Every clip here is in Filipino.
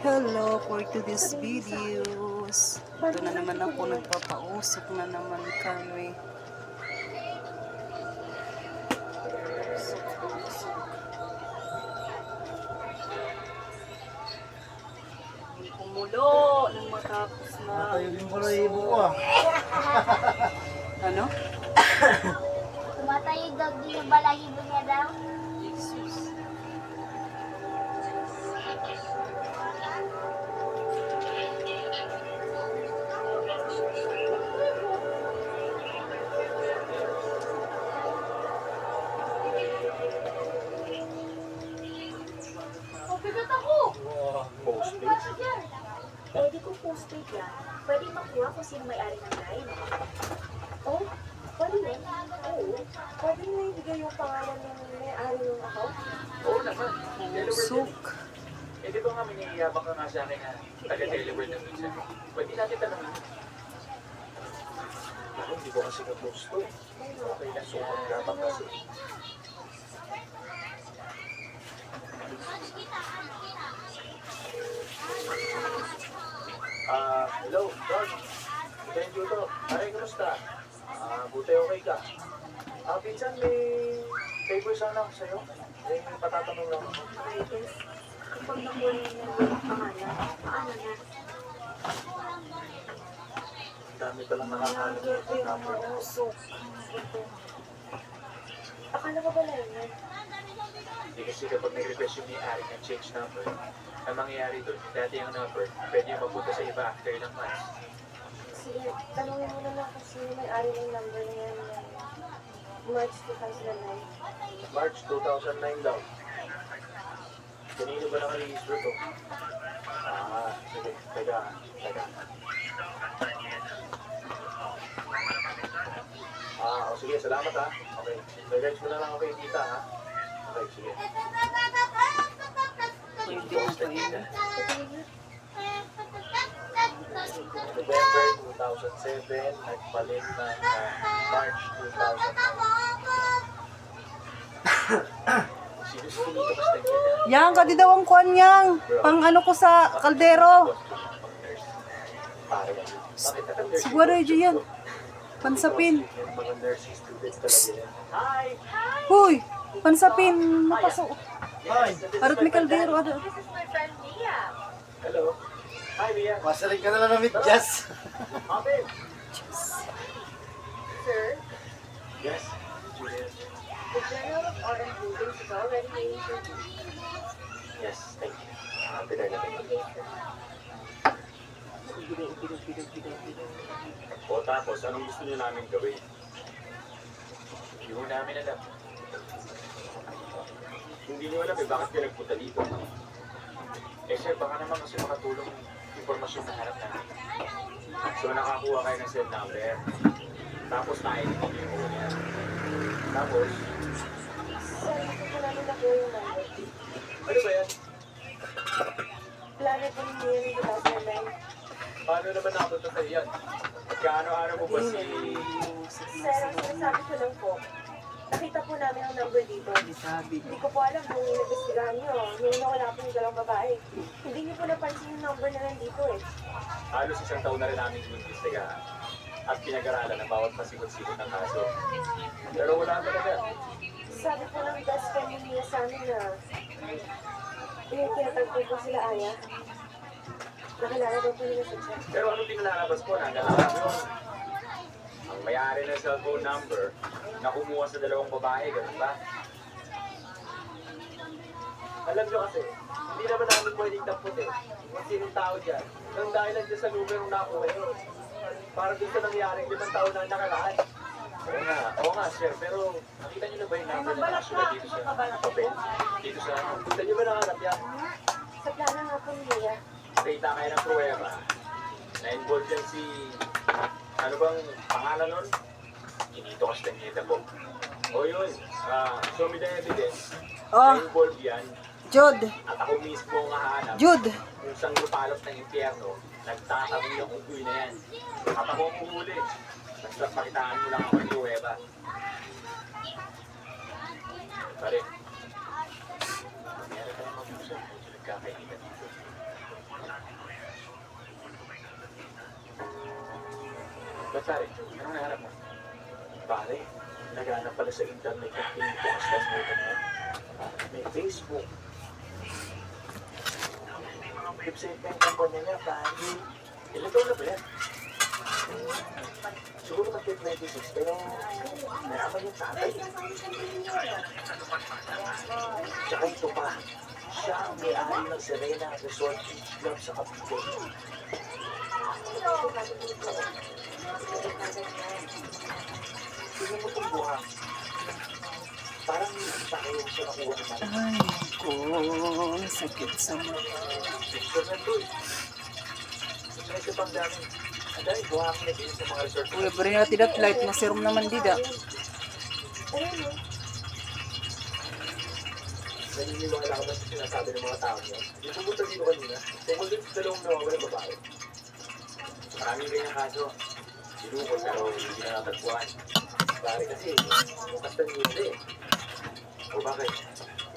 Hello for today's videos. Ito na naman ako, nagpapausok na naman kami. Kumulo nang matapos na. Matayogin ko na ibo ko ah. Ano? Tumatayog daw din yung balahibo niya daw. Jesus. Mabigat ako! Postpaid. Eh, di ko postpaid yan. Pwede makuha kung sino may-ari ng line. Oh, pwede rin. Oo. Pwede mo ibigay yung pangalan ng may-ari ng account? Oo naman. Usok. Eh, di ba nga may nangiyabak ka nga sa akin na taga-deliver ng pizza? Pwede natin tanongin. Ako, hindi ko kasi ka-post to. Okay lang siya. Dapat kasi. Hello, Don. Ito yung Judo. Aray, kumusta? Buti okay ka. Pinsan, may favor sana ako sa'yo. May patatanong lang ako. Yes. Kapag nakuha niya yung pangalan, paano na? Ang dami palang nakakalam Get ng yung number. mga usok. Akala ko ba lang yan? Hindi kasi kapag nag-request yung may-ari ng change number, ang mangyayari doon, yung dati yung number, pwede yung mapunta sa iba after ng months. Sige, tanungin mo na lang kung sino may-ari ng number na yan ng March 2009. March 2009 daw. Kanino ba nakarehistro to? Sige. Teka. Sige. Salamat ha. Okay. Regards mo na lang ako kay tita ha. Okay, sige. Pwede na pa yun. November 2007, nagpalit ng March 2009. Sino si Pinito Castañeda? Yang, kadi daw ang kuan yang. Pang ano ko sa kaldero. Pare. Bakit naka-nurse? Siguro yun yan. Pansapin. Mga nursing students talaga yan. Hi! Huy! Pansapin. Napasok. Hi! Arot may kaldero. Ano? This is my friend Mia. Hello! Hi, Mia! Masarin ka na lang with Jazz. Mapin! Sir, Yes? the General of RM Buildings is already waiting for you. Yes, thank you. Pinagaling. O tapos, anong gusto niyo namin gawin? Hindi mo namin alam. Hindi niyo alam bakit kayo nagpunta dito. Eh sir, baka naman kasi makatulong impormasyon na harap namin. So nakakuha kayo ng cell number. Tapos na-identify yung owner. Tapos, Sir, hindi ko namin nakuha yung number. ano ba yan? Plano po ni Mia ng 2009. Paano naman nakapunta sa'yo yan? Kaano-ano mo ba si... Sir, ang sinasabi ko lang po, nakita po namin ang number dito. Sabi. Hindi ko po alam kung inibestigahan niyo. Yung nawala po yung dalawang babae. Hindi niyo po napansin yung number na nandito eh. Halos isang taon na rin namin inimbestigahan at pinag-aralan ng bawat pasikot-sikot ng kaso. Pero wala talaga. Sabi po ng best friend ni Mia sa amin na yung tinatagpo po sila Aya. Nakilala daw po nila siya. Pero anong pinalalabas ko? Naglalabas yun. Ang may-ari ng cellphone number na kumuha sa dalawang babae, ganun ba? Alam nyo kasi, hindi naman namin pwedeng damputin kung sinong tao dyan. Nang dahil lang dyan sa numero na nakuha yun. Para dun sa nangyaring 5 taon na nakaraan. Oo nga, sir. Pero nakita nyo na ba yung number na nakasulat dito sa papel? Dito sa... Gusto nyo ba nakaharap yan? Sa plano nga po ni Mia, Data kayo ng pruweba na involved yan si... Ano bang pangalan nun? Pinito Castañeda po. O yun, show me the evidence Oh, na involved yan Jude. at ako mismo ang hahanap Jude. kung saan lupalot ng impyerno nagtatabi yung unggoy na yan. At ako ang uhuli. Basta pakitaan mo lang ako ng pruweba. Pare, meron ka lang mag-usap kung saan nagkakaibigan dito. Ba't pare? Anong nahanap mo? Pare, naghanap pala sa internet yung pinubukas lang mo na may Facebook. Website na yung kumpanya niya, pare. Ilan taon na ba yan? Siguro mag-26 pero naraman yung tatay. Tsaka ito pa, siya ang may-ari ng Serena Resort Beach Club sa Cavite. Tingnan mo itong buhang. Parang hindi pa kayo siya nakuha ng mga Ay, ko, sakit sa mata. picture na ito eh. Sa isa pang dami. Ang dami buhang na din sa mga resort. Uy, bari natin dat light, masirum naman dida. Ayun, no? Naniniwala ka ba sa sinasabi ng mga tao niya? Yung pumunta dito kanina, tungkol din sa dalawang nawawalang babae. Maraming ganyan kaso. Sinukot pero hindi na natagpuan. Pare kasi, yung kastanyeda eh. O bakit?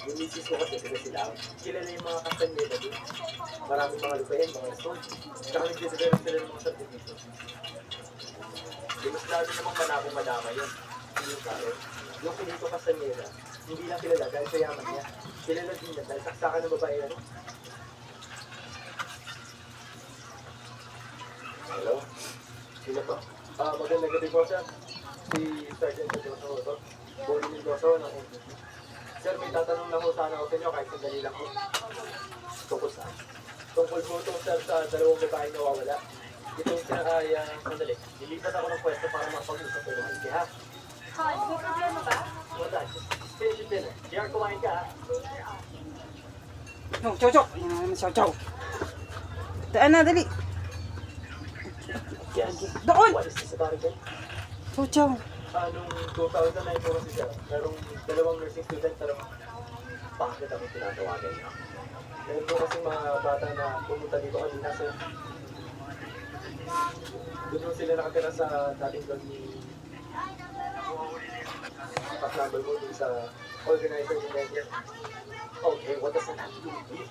Yung misis ko kasi sila. Kilala yung mga kastanyeda doon. Maraming mga lupain, mga resort. Tsaka nagsidevelop sila ng mga subdivision. Yung mas lalo namang manabong madama yun. Hindi yung pare. Yung Pinito Kastanyeda, hindi lang kilala dahil sa yaman niya. Kilala din niya dahil saksakan ng babae ano. Hello? Sino pa? Magandang gabi po, sir. Si Sergeant Mendoza ho to. Boli Mendoza ho ng NPC. Sir, may tatanong lang ho sana ako sa inyo kahit sandali lang ho. Tungkol saan? Tungkol po ito, sir, sa dalawang babaeng nawawala. Ito yung sinakaya, sandali. Nilipat ako ng pwesto para mapag-usap kayo ng ha? Hon, may problema ba? Wala, just finish it dinner. JR, kumain ka ha? No, chow chow. Yan naman chow chow. Daan na, dali. Yes. Doon! What is this about again? Chow chow. Nung 2009 po kasi siya, merong dalawang nursing student pero bakit ako tinatawagan niya? Meron po kasi mga bata na pumunta dito kanina sa doon sila nakatira sa dating vlog ni pass number mo dun sa organizer ni Media. Okay, what does that have to do with me?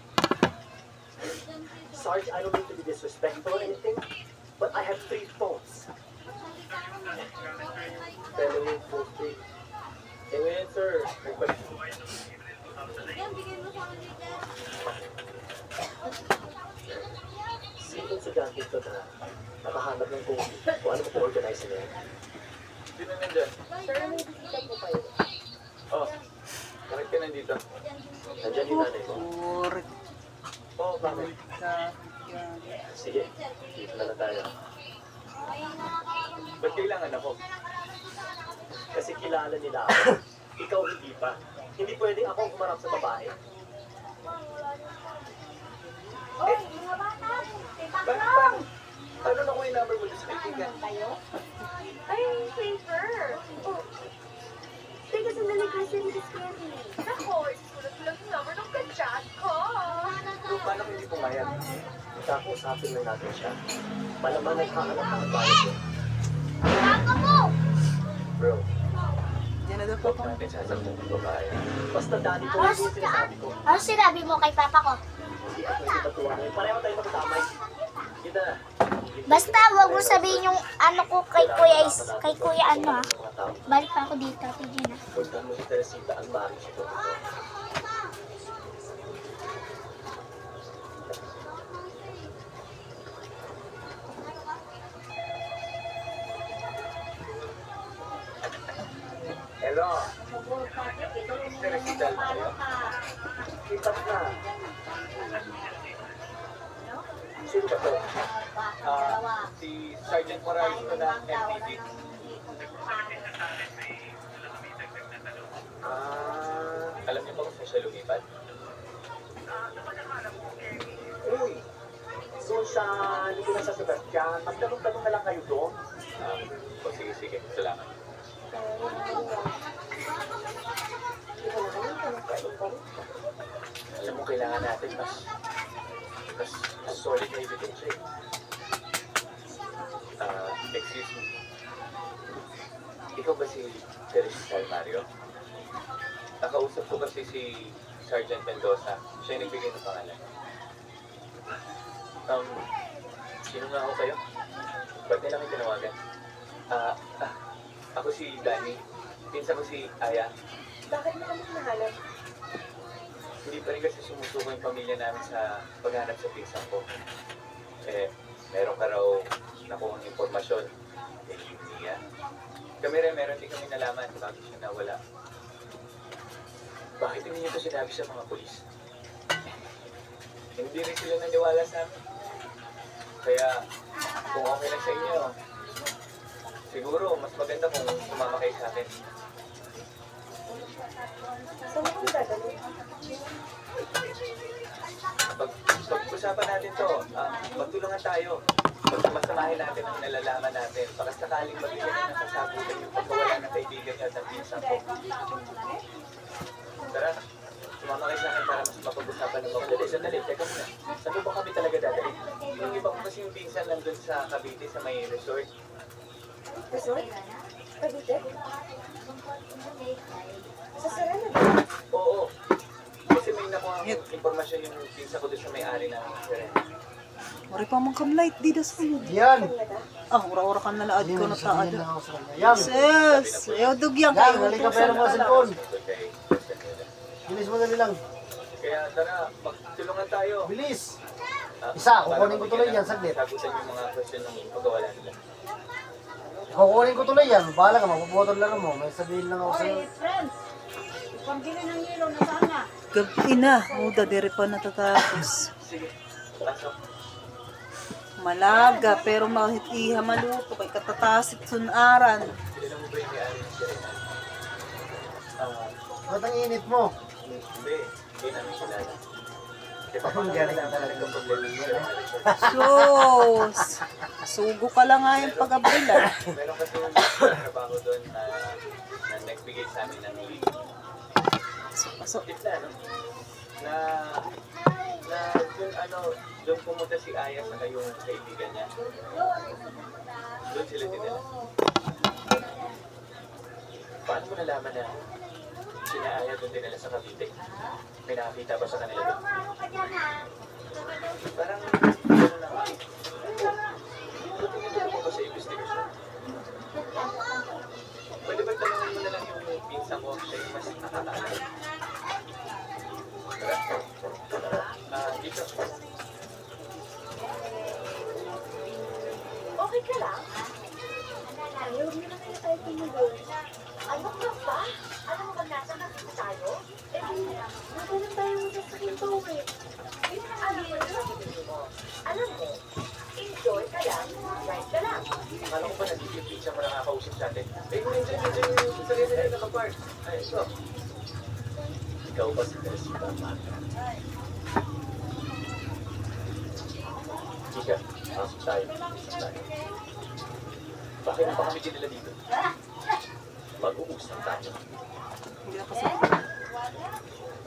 Sarge, I don't mean to be disrespectful or anything, but I have 3 phones. Telling full speed. Hey, wait, sir. May question. Sino sa ganito ito na nakahanap ng kung ano mo organize niya? Sino nandyan? Sir, may bisita po kayo. Oh, bakit ka nandito? Nandiyan yung nanay mo? Kurik Oo, bakit? ka. Yan. Sige, dito na lang tayo. Ba't kailangan ako? Kasi kilala nila ako. Ikaw hindi pa. Hindi pwedeng ako humarap sa babae. Oy, mga bata! Paano na ko yung number mo sa kaibigan? Kayo? Ay, favor. Oh. Teka, sandali kasi ni Miss Kelly. Ako, isulat lang yung number ng kachat ko. Bro, paano kung hindi pumayag? Tapos, usapin lang natin siya. Malaman naghahanap ng babae ko. Baka mo! Bro, Yan na daw po Huwag po. natin sasaktan ng babae. basta dani ko yung sinasabi ko. Ano sinabi mo kay papa ko? Hindi ka pwede patuwa. Pareho tayo magdamay. Kita na. Basta wag mo sabihin yung ano ko kay kuya ano ha. Mga tao. Balik pa ako dito, tignan na. Puntahan mo si Teresita ang marriage ko. Hello? Teresita tayo? Kita na. Sino ba to? Si Sergeant Morales ko ng MPD. Alam niyo ba kung saan siya lumipat? Uy! So sa hindi na sa Sebastian, magtanong-tanong na lang kayo doon. Sige, sige. Salamat. Alam mo, kailangan natin mas solid na ebidensya eh. Excuse me. Ikaw ba si Teresita Mario? Nakausap ko kasi si Sergeant Mendoza. Siya yung nagbigay ng pangalan. Sino nga ako kayo? Ba't nila kayo tinawagan? Ah, ako si Danny. Pinsan ko si Aya. Bakit mo kami hinahanap? Hindi pa rin kasi sumusuko yung pamilya namin sa paghanap sa pinsan ko. Meron ka raw nakuha impormasyon. Niya. Kami rin, meron din kami nalaman bakit siya nawala. Bakit hindi niyo ito sinabi sa mga polis? Hindi rin sila naniwala sa amin. Kaya, kung okay lang sa inyo, siguro mas maganda kung sumama kayo sa akin. Saan mo kami dadalhin? Pag-usapan natin to, magtulungan tayo. Pagmasamahin natin ang nalalaman natin. Baka sakaling magbigyan na ng kasagutan yung pagkawala ng kaibigan niya at ng pinsan ko. Tara, sumama kayo sa akin para mas mapag-usapan ng mga sandali. Teka muna, saan ba kami talaga dadalhin? Yung iba ko kasi yung pinsan nandun sa Cavite sa may resort. Resort? Cavite? Sa Serena? Oo. Kasi may nakuha impormasyon yung pinsan ko doon sa may-ari ng resort. Mari pa mang kamlight di da sa iyo. Yan. Ah, ura-ura ka na laad ko na taad. Sabihin lang ako sa kanya. Yan. Sis, ayaw dugyang Yan, kayo. halika pero mo sa cellphone. Kay Bilis mo dali lang. Kaya tara, magtulungan tayo. Bilis. Ah, Isa, para kukunin ko tuloy mabigyan yan, saglit. Sagutan yung mga question ng pagkawala nila. Kukunin ko tuloy yan. Bahala ka, mapapotol lang mo. May sabihin lang ako sa'yo. Gabi na, muda diri pa natatapos. Sige, pasok. Malaga, pero mahitiha maluto kay katatasit sunaran. Kilala mo ba yung may-ari ng Serena? Ba't ang init mo? Hindi namin kilala. Kaya Ang galing na talaga. talaga problema yung Serena. Sus, sugo ka lang nga yung pag-abril ah. Meron kasi yung trabaho doon na nagbigay sa amin ng leave. So, Tip na, no? Na doon pumunta si Aya sa yung kaibigan niya. Doon sila dinala. Paano mo nalaman na sina Aya doon dinala sa Cavite? May nakakita ba sa kanila doon? Parang, ano lang, tingin mo ba sa investigasyon? Pwede ba tanongin mo na lang yung pinsan ko, siya yung mas nakakaalam? Dito. Okay ka lang? Ayaw, hindi na kaya tayo tumulong. Ano ka ba? Alam mo ba nasa nakita tayo? Eh, nagulong tayo sa sakinto eh. Alam mo, enjoy ka lang, right ka lang. Akala ko ba nagiging pizza mo nakakausap sa atin? Eh, kung nandiyan yung sarili na nakapark. Ay, ito. Ikaw ba si Teresita Mata? Chika, pasok tayo. Bakit na pa kami dinala dito? Mag-uusap tayo. hindi na kasi.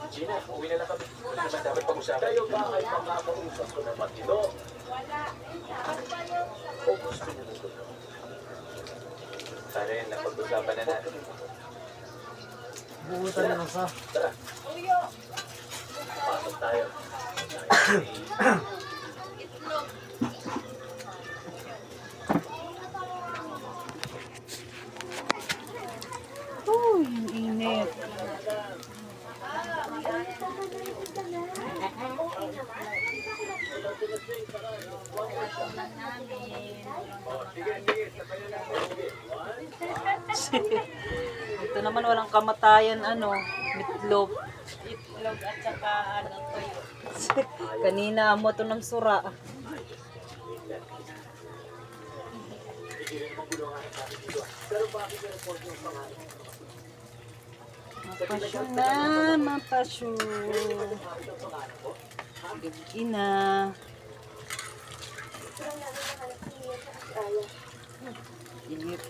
Gina, uwi na lang kami. Ano naman dapat pag-usapan? Kayo ba kayo makakausap ko naman dito? O gusto niyo nito? Sana yan, napag-usapan na natin. Buhutan na lang sa... Tara. Pasok tayo. Uy, ang init. Ito naman walang kamatayan, meatloaf. Itlog at saka tuyo. Kanina mo to ng sura. Mapasyon na, mapasyon. Gabi na. Init.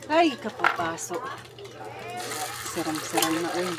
Ay, kapapasok. Sarang-sarang na uy.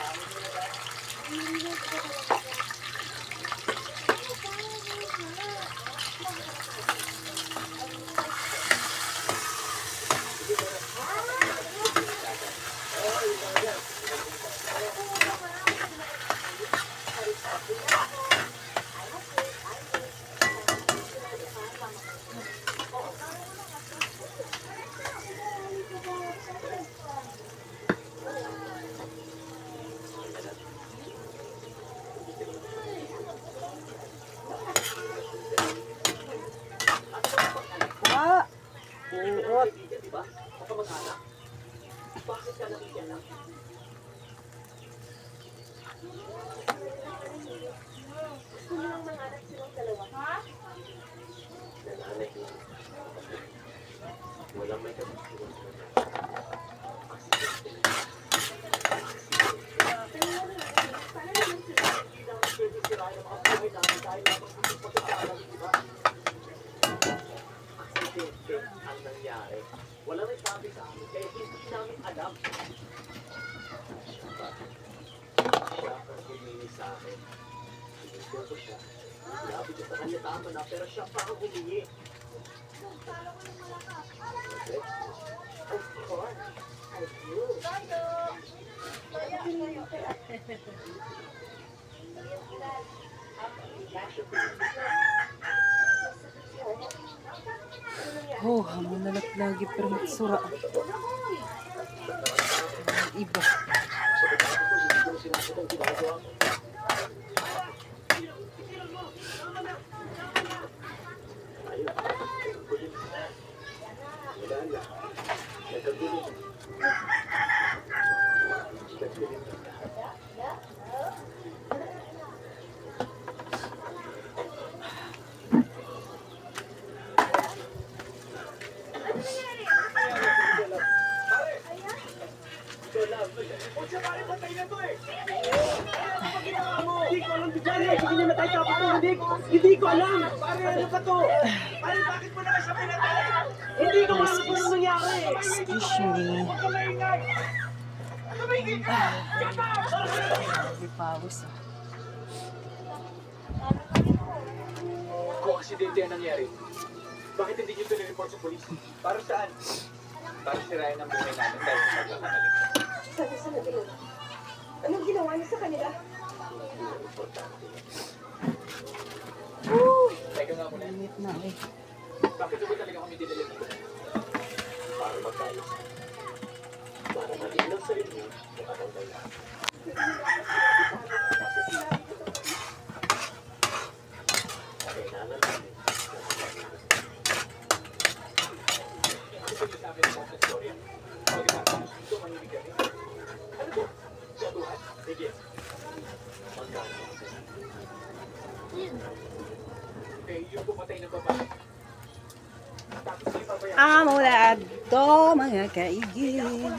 Charot. Kaibigan, di ba? O kamag-anak. Bakit ka nakikialam? Gusto mo lang mangarap silang dalawa. Ha? Nananay ko. Walang may kapag-iwan sa kanya. Sana naman sila. Hindi namin pwede sirain ang mga buhay namin dahil lamang gusto pagkakaalam, di ba? Aksidente ang nangyari. Walang nagsabi sa amin, kaya hindi namin alam. Siya ang humingi sa akin. Hinigyan ko siya. Sinabi ko sa kanya tama na, pero siya pa ang humingi. Of course. I do. Oh, hamon na lagi pero magsura. Iba. Hindi ko alam! Pare, ano ba to? Pare, bakit mo naman siya pinatay? Hindi ko alam kung ano nangyari! Excuse me. May pawis ah. Kung aksidente ang nangyari, bakit hindi nyo ito nireport sa polis? Para saan? Para sirain ang buhay namin dahil sa pagkakamali. Sana sa nagulong. Anong ginawa niyo sa kanila? Teka nga muna. Init na eh. Bakit ba talaga kami dinala dito? Para magkayos. Para maging lang sa inyo, makatanggal na. Kailangan namin. Ano ba yung sabi ng sa storya? Pagkatapos dito, mahilig kami. Ano to? Jatuhan? Sige. Magkano? Eh, yung pumatay ng babae. Tapos di pa ba yan? Amulado mga kaigil.